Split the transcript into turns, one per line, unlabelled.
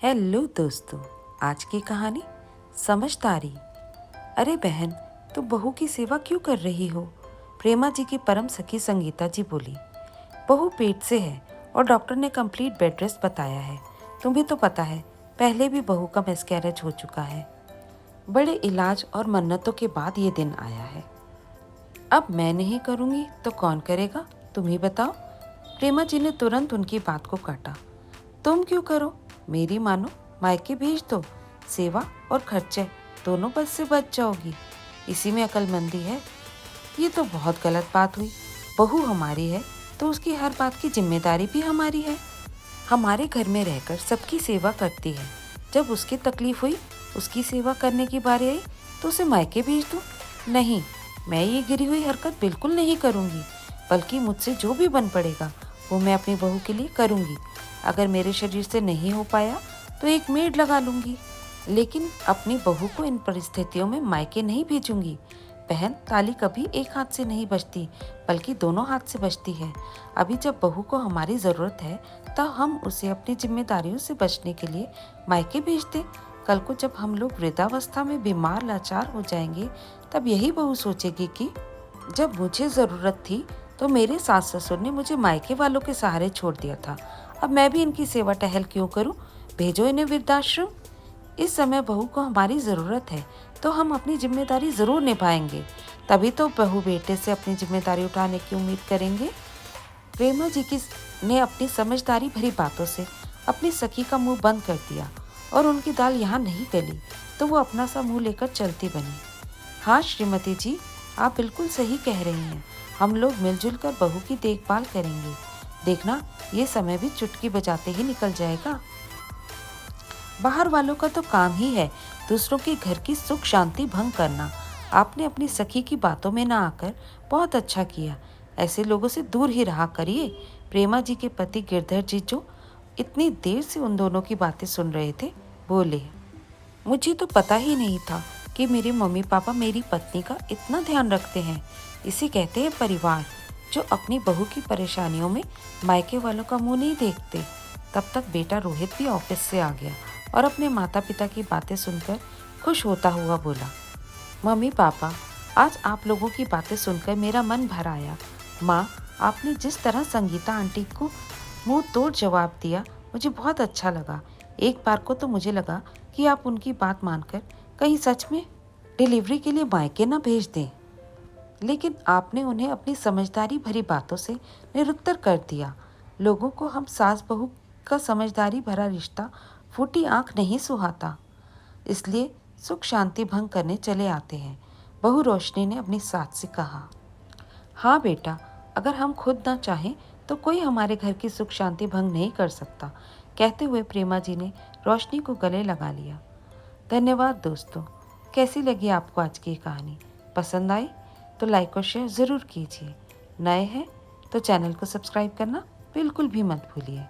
Hello दोस्तों, आज की कहानी समझदारी। अरे बहन, तू बहू की सेवा क्यों कर रही हो? प्रेमा जी की परम सखी संगीता जी बोली। बहू पेट से है और डॉक्टर ने कंप्लीट बेड रेस्ट बताया है। तुम्हें तो पता है, पहले भी बहू का मिसकैरेज हो चुका है। बड़े इलाज और मन्नतों के बाद ये दिन आया है। अब मैं नहीं करूँगी तो कौन करेगा, तुम ही बताओ। प्रेमा जी ने तुरंत उनकी बात को काटा। तुम क्यों करो, मेरी मानो, मायके भेज दो। सेवा और खर्चे दोनों बस से बच जाओगी। इसी में अक्लमंदी है। ये तो बहुत गलत बात हुई। बहू हमारी है तो उसकी हर बात की जिम्मेदारी भी हमारी है। हमारे घर में रहकर सबकी सेवा करती है। जब उसकी तकलीफ हुई, उसकी सेवा करने की बारी आई तो उसे मायके भेज दो। नहीं, मैं ये गिरी हुई हरकत बिल्कुल नहीं करूँगी। बल्कि मुझसे जो भी बन पड़ेगा वो मैं अपनी बहू के लिए करूँगी। अगर मेरे शरीर से नहीं हो पाया तो एक मेड लगा लूँगी, लेकिन अपनी बहू को इन परिस्थितियों में मायके नहीं भेजूंगी। बहन, ताली कभी एक हाथ से नहीं बजती, बल्कि दोनों हाथ से बजती है। अभी जब बहू को हमारी ज़रूरत है तब हम उसे अपनी जिम्मेदारियों से बचने के लिए मायके भेज दें। कल को जब हम लोग वृद्धावस्था में बीमार लाचार हो जाएंगे, तब यही बहू सोचेगी कि जब मुझे ज़रूरत थी तो मेरे सास ससुर ने मुझे मायके वालों के सहारे छोड़ दिया था। अब मैं भी इनकी सेवा टहल क्यों करूं? भेजो इन्हें वृद्धाश्रम। इस समय बहू को हमारी ज़रूरत है तो हम अपनी जिम्मेदारी ज़रूर निभाएंगे। तभी तो बहू बेटे से अपनी जिम्मेदारी उठाने की उम्मीद करेंगे। प्रेमा जी की ने अपनी समझदारी भरी बातों से अपनी सखी का मुंह बंद कर दिया और उनकी दाल यहाँ नहीं गली तो वो अपना सा मुंह लेकर चलती बनी। हाँ श्रीमती जी, आप बिल्कुल सही कह रही हैं। हम लोग मिलजुल कर बहू की देखभाल करेंगे। देखना, ये समय भी चुटकी बजाते ही निकल जाएगा। बाहर वालों का तो काम ही है दूसरों के घर की सुख शांति भंग करना। आपने अपनी सखी की बातों में ना आकर बहुत अच्छा किया। ऐसे लोगों से दूर ही रहा करिए। प्रेमा जी के पति गिरधर जी, जो इतनी देर से उन दोनों की बातें सुन रहे थे, बोले, मुझे तो पता ही नहीं था कि मेरे मम्मी पापा मेरी पत्नी का इतना ध्यान रखते हैं। इसे कहते हैं परिवार, जो अपनी बहू की परेशानियों में मायके वालों का मुंह नहीं देखते। तब तक बेटा रोहित भी ऑफिस से आ गया और अपने माता पिता की बातें सुनकर खुश होता हुआ बोला, मम्मी पापा, आज आप लोगों की बातें सुनकर मेरा मन भर आया। माँ, आपने जिस तरह संगीता आंटी को मुंह तोड़ जवाब दिया, मुझे बहुत अच्छा लगा। एक बार को तो मुझे लगा कि आप उनकी बात मानकर कहीं सच में डिलीवरी के लिए मायके न भेज दें, लेकिन आपने उन्हें अपनी समझदारी भरी बातों से निरुत्तर कर दिया। लोगों को हम सास बहू का समझदारी भरा रिश्ता फूटी आंख नहीं सुहाता, इसलिए सुख शांति भंग करने चले आते हैं। बहू रोशनी ने अपनी सास से कहा। हाँ बेटा, अगर हम खुद ना चाहें तो कोई हमारे घर की सुख शांति भंग नहीं कर सकता। कहते हुए प्रेमा जी ने रोशनी को गले लगा लिया। धन्यवाद दोस्तों। कैसी लगी आपको आज की कहानी? पसंद आई तो लाइक और शेयर ज़रूर कीजिए। नए हैं तो चैनल को सब्सक्राइब करना बिल्कुल भी मत भूलिए।